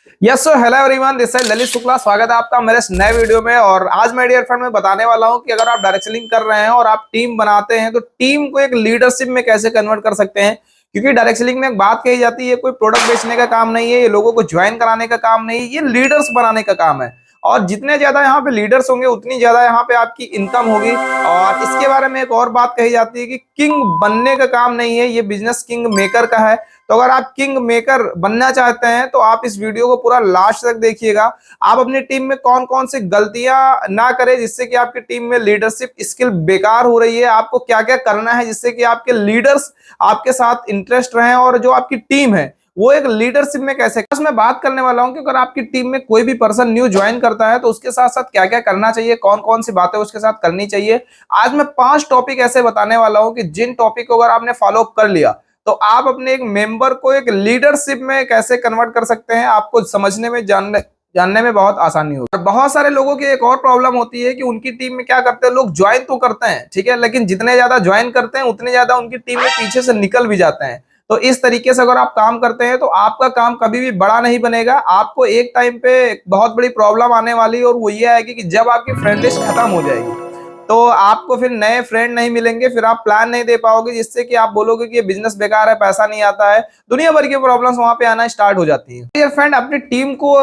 Yes so hello everyone, this is Lalit Shukla. स्वागत है आपका मेरे इस नए वीडियो में। और आज मैं डियर फ्रेंड में बताने वाला हूं कि अगर आप डायरेक्ट सेलिंग कर रहे हैं और आप टीम बनाते हैं तो टीम को एक लीडरशिप में कैसे कन्वर्ट कर सकते हैं। क्योंकि डायरेक्ट सेलिंग में एक बात कही जाती है, कोई प्रोडक्ट बेचने का काम नहीं है, ये लोगों को ज्वाइन कराने का काम नहीं है, ये लीडर्स बनाने का काम है। और जितने ज्यादा यहाँ पे लीडर्स होंगे उतनी ज्यादा यहाँ पे आपकी इनकम होगी। और इसके बारे में एक और बात कही जाती है कि किंग बनने का काम नहीं है, ये बिजनेस किंग मेकर का है। तो अगर आप किंग मेकर बनना चाहते हैं तो आप इस वीडियो को पूरा लास्ट तक देखिएगा। आप अपनी टीम में कौन कौन सी गलतियां ना करें जिससे कि आपकी टीम में लीडरशिप स्किल बेकार हो रही है, आपको क्या क्या करना है जिससे कि आपके लीडर्स आपके साथ इंटरेस्ट रहें और जो आपकी टीम है वो एक लीडरशिप में कैसे। बस मैं बात करने वाला हूं कि अगर आपकी टीम में कोई भी पर्सन न्यू ज्वाइन करता है तो उसके साथ साथ क्या क्या करना चाहिए, कौन कौन सी बातें उसके साथ करनी चाहिए। आज मैं 5 टॉपिक ऐसे बताने वाला हूं कि जिन टॉपिक को अगर आपने फॉलो कर लिया तो आप अपने एक मेंबर को एक लीडरशिप में कैसे कन्वर्ट कर सकते हैं, आपको समझने में जानने में बहुत आसानी होगी। और बहुत सारे लोगों की एक और प्रॉब्लम होती है कि उनकी टीम में क्या करते हैं, लोग ज्वाइन तो करते हैं ठीक है, लेकिन जितने ज्यादा ज्वाइन करते हैं उतने ज्यादा उनकी टीम में पीछे से निकल भी जाते हैं। तो इस तरीके से अगर आप काम करते हैं तो आपका काम कभी भी बड़ा नहीं बनेगा। आपको एक टाइम पे एक बहुत बड़ी प्रॉब्लम आने वाली और वो ये आएगी कि जब आपकी फ्रेंड लिस्ट खत्म हो जाएगी तो आपको फिर नए फ्रेंड नहीं मिलेंगे, फिर आप प्लान नहीं दे पाओगे जिससे कि आप बोलोगे कि ये बिजनेस बेकार है, पैसा नहीं आता है, दुनिया भर की प्रॉब्लम्स वहां पे आना स्टार्ट हो जाती है। डियर फ्रेंड, अपनी टीम को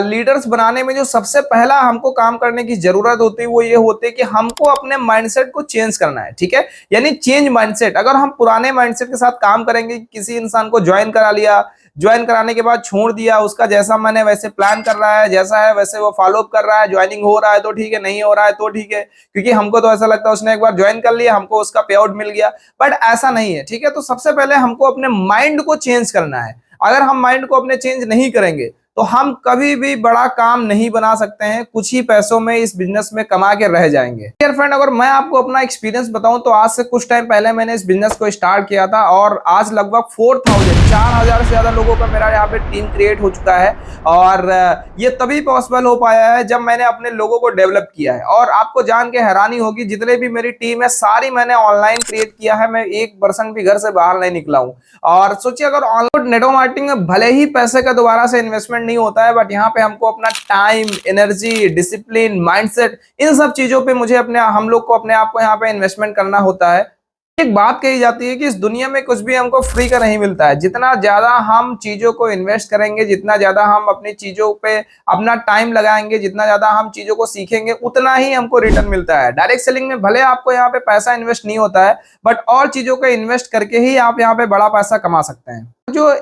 लीडर्स बनाने में जो सबसे पहला हमको काम करने की जरूरत होती है वो ये होती है कि हमको अपने माइंडसेट को चेंज करना है, ठीक है, यानी चेंज माइंडसेट। अगर हम पुराने माइंडसेट के साथ काम करेंगे, किसी इंसान को ज्वाइन करा लिया, ज्वाइन कराने के बाद छोड़ दिया, उसका जैसा मैंने वैसे प्लान कर रहा है, जैसा है वैसे वो फॉलो अप कर रहा है, ज्वाइनिंग हो रहा है तो ठीक है, नहीं हो रहा है तो ठीक है, क्योंकि हमको तो ऐसा लगता है उसने एक बार ज्वाइन कर लिया, हमको उसका पे आउट मिल गया। बट ऐसा नहीं है, ठीक है। तो सबसे पहले हमको अपने माइंड को चेंज करना है। अगर हम माइंड को अपने चेंज नहीं करेंगे तो हम कभी भी बड़ा काम नहीं बना सकते हैं, कुछ ही पैसों में इस बिजनेस में कमा के रह जाएंगे। डियर फ्रेंड, अगर मैं आपको अपना एक्सपीरियंस बताऊं तो आज से कुछ टाइम पहले मैंने इस बिजनेस को स्टार्ट किया था और आज लगभग 4000 से ज्यादा लोगों का मेरा यहाँ पे टीम क्रिएट हो चुका है। और ये तभी पॉसिबल हो पाया है जब मैंने अपने लोगों को डेवलप किया है। और आपको जान के हैरानी होगी, जितने भी मेरी टीम है सारी मैंने ऑनलाइन क्रिएट किया है, मैं 1% भी घर से बाहर नहीं निकला हूं। और सोचिए, अगर ऑनलाइन नेटवर्क मार्केटिंग में भले ही पैसे का दोबारा से इन्वेस्टमेंट नहीं होता है, बट यहाँ पे हमको अपना टाइम, एनर्जी, डिसिप्लिन, माइंडसेट, इन सब चीजों पे मुझे अपने हम लोग को अपने आप को यहाँ पे इन्वेस्टमेंट करना होता है। एक बात कही जाती है कि इस दुनिया में कुछ भी हमको फ्री का नहीं मिलता है। जितना ज्यादा हम चीजों को इन्वेस्ट करेंगे, जितना ज्यादा हम अपनी चीजों पे अपना टाइम लगाएंगे, जितना ज्यादा हम चीजों को सीखेंगे, उतना ही हमको रिटर्न मिलता है। डायरेक्ट सेलिंग में भले आपको यहाँ पे पैसा इन्वेस्ट नहीं होता है, बट और चीजों को इन्वेस्ट करके ही आप यहाँ पे बड़ा पैसा कमा सकते हैं। जो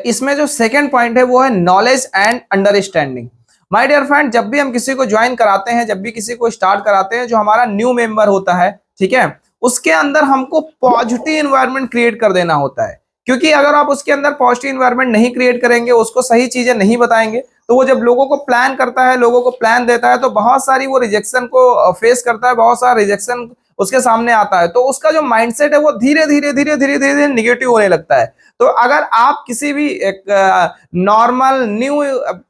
इसमें जो सेकेंड पॉइंट है वो है knowledge and understanding. My dear friend, जब भी हम किसी को ज्वाइन कराते हैं, जब भी किसी को स्टार्ट कराते हैं, जो हमारा न्यू मेंबर होता है, ठीक है, उसके अंदर हमको पॉजिटिव एनवायरनमेंट क्रिएट कर देना होता है। क्योंकि अगर आप उसके अंदर पॉजिटिव एनवायरनमेंट नहीं क्रिएट करेंगे, उसको सही चीजें नहीं बताएंगे, तो वो जब लोगों को प्लान करता है, लोगों को प्लान देता है, तो बहुत सारी वो रिजेक्शन को फेस करता है, बहुत सारा रिजेक्शन उसके सामने आता है। तो उसका जो माइंडसेट है वो धीरे धीरे निगेटिव होने लगता है। तो अगर आप किसी भी एक नॉर्मल न्यू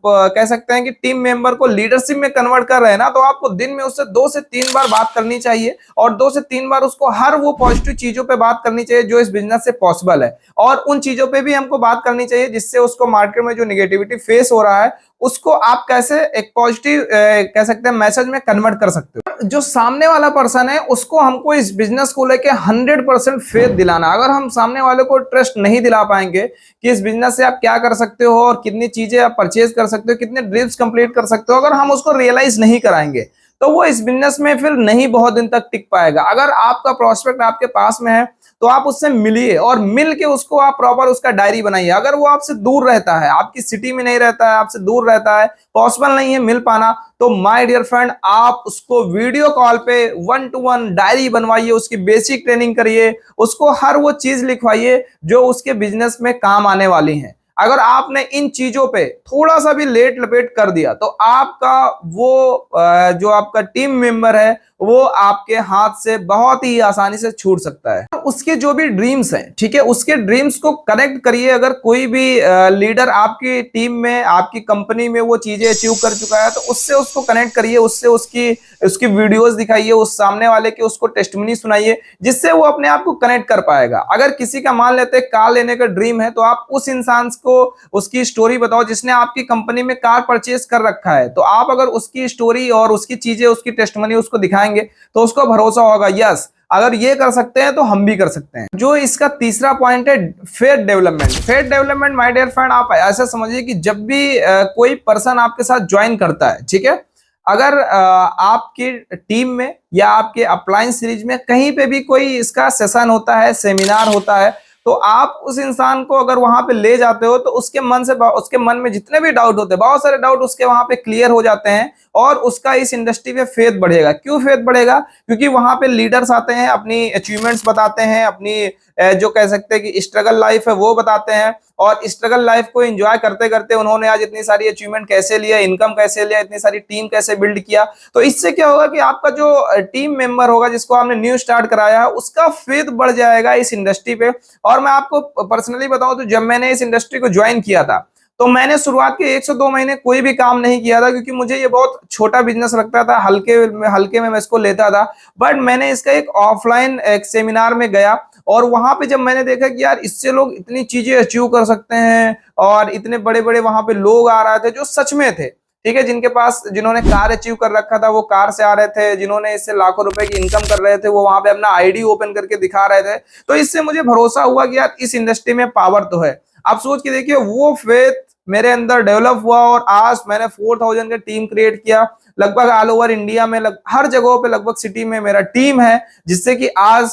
कह सकते हैं कि टीम मेंबर को लीडरशिप में कन्वर्ट कर रहे हैं ना, तो आपको दिन में उससे 2 से 3 बार बात करनी चाहिए और 2 से 3 बार उसको हर वो पॉजिटिव चीजों पे बात करनी चाहिए जो इस बिजनेस से पॉसिबल है। और उन चीजों पे भी हमको बात करनी चाहिए जिससे उसको मार्केट में जो निगेटिविटी फेस हो रहा है उसको आप कैसे एक पॉजिटिव कह सकते हैं मैसेज में कन्वर्ट कर सकते हो। जो सामने वाला पर्सन है उसको हमको इस बिजनेस को लेके 100% फेथ दिलाना। अगर हम सामने वाले को ट्रस्ट नहीं दिला पाएंगे कि इस बिजनेस से आप क्या कर सकते हो और कितनी चीजें आप परचेज कर सकते हो, कितने ड्रीम्स कंप्लीट कर सकते हो, अगर हम उसको रियलाइज नहीं कराएंगे तो वो इस बिजनेस में फिर नहीं बहुत दिन तक टिक पाएगा। अगर आपका प्रोस्पेक्ट आपके पास में है तो आप उससे मिलिए और मिल के उसको आप प्रॉपर उसका डायरी बनाइए। अगर वो आपसे दूर रहता है, आपकी सिटी में नहीं रहता है, आपसे दूर रहता है, पॉसिबल नहीं है मिल पाना, तो माय डियर फ्रेंड, आप उसको वीडियो कॉल पे 1 to 1 डायरी बनवाइए, उसकी बेसिक ट्रेनिंग करिए, उसको हर वो चीज लिखवाइए जो उसके बिजनेस में काम आने वाली है। अगर आपने इन चीजों पे थोड़ा सा भी लेट लपेट कर दिया तो आपका वो जो आपका टीम मेंबर है वो आपके हाथ से बहुत ही आसानी से छूट सकता है। उसके जो भी ड्रीम्स हैं, ठीक है, उसके ड्रीम्स को कनेक्ट करिए। अगर कोई भी लीडर आपकी टीम में, आपकी कंपनी में वो चीजें अचीव कर चुका है तो उससे उसको कनेक्ट करिए, उससे उसकी वीडियोस दिखाइए, उस सामने वाले के उसको टेस्टिमनी सुनाइए, जिससे वो अपने आप को कनेक्ट कर पाएगा। अगर किसी का मान लेते कार लेने का ड्रीम है तो आप उस इंसान को उसको उसकी स्टोरी बताओ, जिसने आपकी कंपनी में कार परचेज कर रखा है, तो आप अगर उसकी स्टोरी और उसकी चीजें, उसकी टेस्टिमनी उसको दिखाएंगे तो उसको भरोसा होगा, यस अगर ये कर सकते हैं तो हम भी कर सकते हैं। जो इसका तीसरा पॉइंट है, faith development. Faith development my dear friend, आप ऐसा समझिए कि जब भी कोई पर्सन आपके साथ ज्वाइन करता है, ठीक है, अगर आपकी टीम में या आपके अपलाइन सीरीज में कहीं पे भी कोई इसका सेशन होता है, सेमिनार होता है, तो आप उस इंसान को अगर वहां पे ले जाते हो तो उसके मन में जितने भी डाउट होते हैं, बहुत सारे डाउट उसके वहां पे क्लियर हो जाते हैं और उसका इस इंडस्ट्री पे फेथ बढ़ेगा। क्यों फेथ बढ़ेगा? क्योंकि वहां पे लीडर्स आते हैं, अपनी अचीवमेंट्स बताते हैं, अपनी जो कह सकते हैं कि स्ट्रगल लाइफ है वो बताते हैं, और स्ट्रगल लाइफ को एंजॉय करते करते उन्होंने आज इतनी सारी अचीवमेंट कैसे लिया, इनकम कैसे लिया, इतनी सारी टीम कैसे बिल्ड किया। तो इससे क्या होगा कि आपका जो टीम मेंबर होगा जिसको आपने न्यू स्टार्ट कराया है, उसका फेथ बढ़ जाएगा इस इंडस्ट्री पे। और मैं आपको पर्सनली बताऊं तो जब मैंने इस इंडस्ट्री को ज्वाइन किया था तो मैंने शुरुआत के 1 से 2 महीने कोई भी काम नहीं किया था, क्योंकि मुझे ये बहुत छोटा बिजनेस लगता था, हल्के में मैं इसको लेता था। बट मैंने इसका एक ऑफलाइन एक सेमिनार में गया और वहां पे जब मैंने देखा कि यार इससे लोग इतनी चीजें अचीव कर सकते हैं, और इतने बड़े बड़े वहां पे लोग आ रहे थे जो सच में थे, ठीक है, जिनके पास, जिन्होंने कार अचीव कर रखा था वो कार से आ रहे थे, जिन्होंने इससे लाखों रुपए की इनकम कर रहे थे वो वहां पे अपना आईडी ओपन करके दिखा रहे थे। तो इससे मुझे भरोसा हुआ कि यार इस इंडस्ट्री में पावर तो है। आप सोच के देखिए, वो फेथ मेरे अंदर डेवलप हुआ और आज मैंने 4000 का टीम क्रिएट किया, लगभग ऑल ओवर इंडिया में हर जगहों पे लगभग सिटी में मेरा टीम है, जिससे कि आज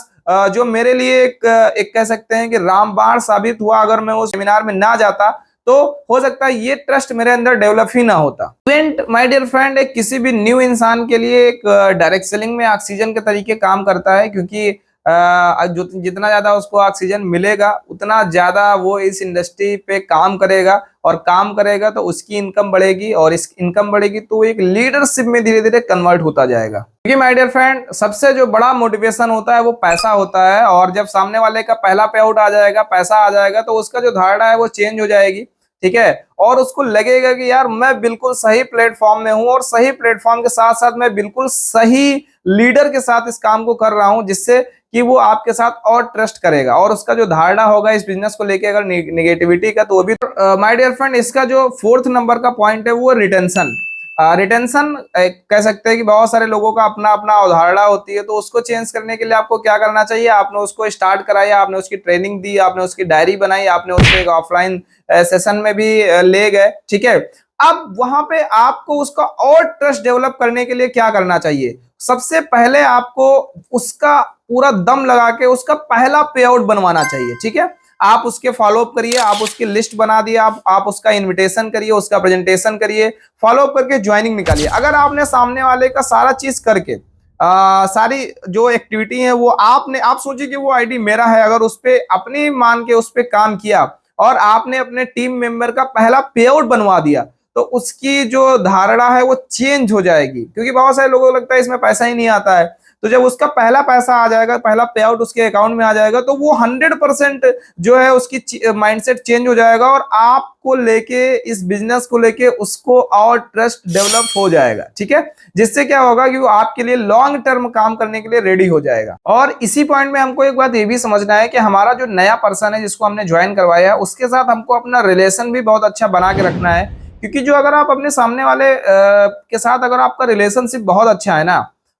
जो मेरे लिए एक कह सकते हैं कि रामबाण साबित हुआ। अगर मैं उस सेमिनार में ना जाता तो हो सकता है ये ट्रस्ट मेरे अंदर डेवलप ही ना होता। इवेंट माय डियर फ्रेंड एक किसी भी न्यू इंसान के लिए एक डायरेक्ट सेलिंग में ऑक्सीजन के तरीके काम करता है, क्योंकि जितना ज्यादा उसको ऑक्सीजन मिलेगा उतना ज्यादा वो इस इंडस्ट्री पे काम करेगा, और काम करेगा तो उसकी इनकम बढ़ेगी, और इस इनकम बढ़ेगी तो एक लीडरशिप में धीरे धीरे कन्वर्ट होता जाएगा। क्योंकि माय डियर फ्रेंड सबसे जो बड़ा मोटिवेशन होता है वो पैसा होता है, और जब सामने वाले का पहला पे आउट आ जाएगा, पैसा आ जाएगा, तो उसका जो धारणा है वो चेंज हो जाएगी, ठीक है, और उसको लगेगा कि यार मैं बिल्कुल सही प्लेटफॉर्म में हूं, और सही प्लेटफॉर्म के साथ साथ मैं बिल्कुल सही लीडर के साथ इस काम को कर रहा हूं, जिससे कि वो आपके साथ और ट्रस्ट करेगा, और उसका जो धारणा होगा इस बिजनेस को लेके अगर नेगेटिविटी का, तो वो भी। माय डियर फ्रेंड इसका जो 4th नंबर का पॉइंट है वो रिटेंशन। रिटेंशन कह सकते हैं कि बहुत सारे लोगों का अपना अपना अवधारणा होती है, तो उसको चेंज करने के लिए आपको क्या करना चाहिए, आपने उसको स्टार्ट कराया, आपने उसकी ट्रेनिंग दी, आपने उसकी डायरी बनाई, आपने उसको एक ऑफलाइन सेशन में भी ले गए, ठीक है। अब वहां पे आपको उसका और ट्रस्ट डेवलप करने के लिए क्या करना चाहिए? सबसे पहले आपको उसका पूरा दम लगा के उसका पहला पे आउट बनवाना चाहिए, ठीक है। आप उसके फॉलोअप करिए, आप उसकी लिस्ट बना दिए, आप उसका इनविटेशन करिए, उसका प्रेजेंटेशन करिए, फॉलोअप करके ज्वाइनिंग निकालिए। अगर आपने सामने वाले का सारा चीज करके सारी जो एक्टिविटी है वो आप सोचिए कि वो आईडी मेरा है, अगर उस पर अपनी मान के उस पर काम किया और आपने अपने टीम मेंबर का पहला पे आउट बनवा दिया, तो उसकी जो धारणा है वो चेंज हो जाएगी। क्योंकि बहुत सारे लोगों को लगता है इसमें पैसा ही नहीं आता है, तो जब उसका पहला पैसा आ जाएगा, पहला पे आउट उसके अकाउंट में आ जाएगा, तो वो 100% जो है उसकी माइंडसेट चेंज हो जाएगा, और आपको लेके, इस बिजनेस को लेके उसको और ट्रस्ट डेवलप हो जाएगा, ठीक है। जिससे क्या होगा कि वो आपके लिए लॉन्ग टर्म काम करने के लिए रेडी हो जाएगा। और इसी पॉइंट में हमको एक बात ये भी समझना है कि हमारा जो नया पर्सन है जिसको हमने ज्वाइन करवाया है, उसके साथ हमको अपना रिलेशन भी बहुत अच्छा बना के रखना है। क्योंकि जो अगर आप अपने सामने वाले के साथ अगर आपका रिलेशनशिप बहुत अच्छा है ना,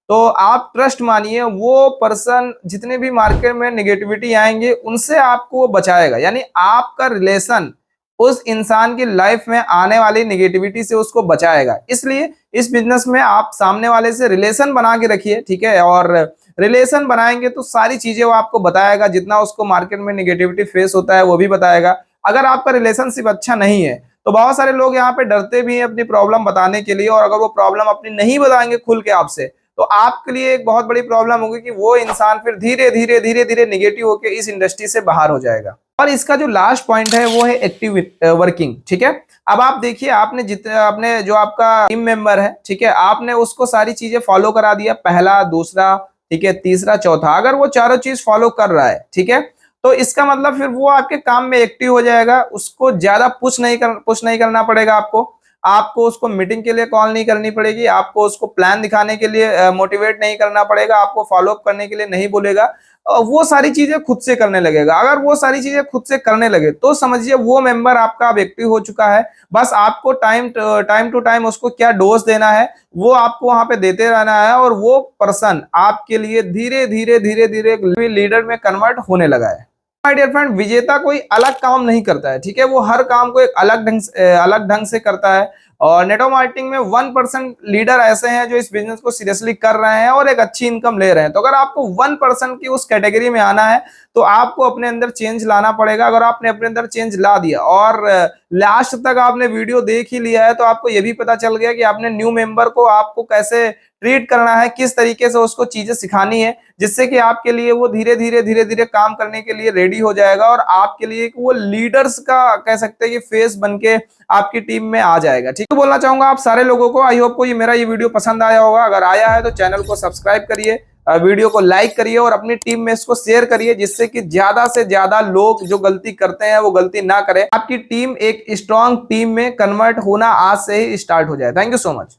तो आप ट्रस्ट मानिए वो पर्सन जितने भी मार्केट में नेगेटिविटी आएंगे उनसे आपको बचाएगा। यानी आपका रिलेशन उस इंसान की लाइफ में आने वाली नेगेटिविटी से उसको बचाएगा। इसलिए इस बिजनेस में आप सामने वाले से रिलेशन बना के रखिए, ठीक है। और रिलेशन बनाएंगे तो सारी चीजें वो आपको बताएगा, जितना उसको मार्केट में नेगेटिविटी फेस होता है वो भी बताएगा। अगर आपका रिलेशनशिप अच्छा नहीं है तो बहुत सारे लोग यहाँ पे डरते भी हैं अपनी प्रॉब्लम बताने के लिए, और अगर वो प्रॉब्लम अपनी नहीं बताएंगे खुल के आपसे, तो आपके लिए एक बहुत बड़ी प्रॉब्लम होगी कि वो इंसान फिर धीरे धीरे नेगेटिव होकर इस इंडस्ट्री से बाहर हो जाएगा। और इसका जो लास्ट पॉइंट है वो है एक्टिव वर्किंग, ठीक है। अब आप देखिए, आपने जो आपका टीम मेंबर है, ठीक है, आपने उसको सारी चीजें फॉलो करा दिया, पहला, दूसरा, ठीक है, तीसरा, चौथा। अगर वो चारों चीज फॉलो कर रहा है, ठीक है, तो इसका मतलब फिर वो आपके काम में एक्टिव हो जाएगा। उसको ज्यादा पुश नहीं करना पड़ेगा आपको उसको मीटिंग के लिए कॉल नहीं करनी पड़ेगी, आपको उसको प्लान दिखाने के लिए मोटिवेट नहीं करना पड़ेगा, आपको फॉलोअप करने के लिए नहीं बोलेगा। वो सारी चीजें खुद से करने लगेगा। अगर वो सारी चीजें खुद से करने लगे तो समझिए वो मेंबर आपका अब एक्टिव हो चुका है। बस आपको टाइम टू टाइम उसको क्या डोज देना है वो आपको वहां पे देते रहना है, और वो पर्सन आपके लिए धीरे धीरे धीरे धीरे लीडर में कन्वर्ट होने लगा है। माय डियर फ्रेंड, विजेता कोई अलग काम नहीं करता है, ठीक है, वो हर काम को एक अलग ढंग से करता है। और नेटवर्क मार्केटिंग में 1% लीडर ऐसे हैं जो इस बिजनेस को सीरियसली कर रहे हैं और एक अच्छी इनकम ले रहे हैं। तो अगर आपको 1% की उस कैटेगरी में आना है तो आपको अपने अंदर चेंज लाना पड़ेगा। अगर आपने अपने अंदर चेंज ला दिया और लास्ट तक आपने वीडियो देख ही लिया है तो आपको ये भी पता चल गया कि आपने न्यू मेंबर को आपको कैसे ट्रीट करना है, किस तरीके से उसको चीजें सिखानी है, जिससे कि आपके लिए वो धीरे धीरे काम करने के लिए रेडी हो जाएगा और आपके लिए वो लीडर्स का कह सकते हैं कि फेस बन के आपकी टीम में आ जाएगा। ठीक है, बोलना चाहूंगा आप सारे लोगों को, आई होप को ये वीडियो पसंद आया होगा। अगर आया है तो चैनल को सब्सक्राइब करिए, वीडियो को लाइक करिए और अपनी टीम में इसको शेयर करिए, जिससे कि ज्यादा से ज्यादा लोग जो गलती करते हैं वो गलती ना करें, आपकी टीम एक स्ट्रॉन्ग टीम में कन्वर्ट होना आज से ही स्टार्ट हो जाए। Thank you so much.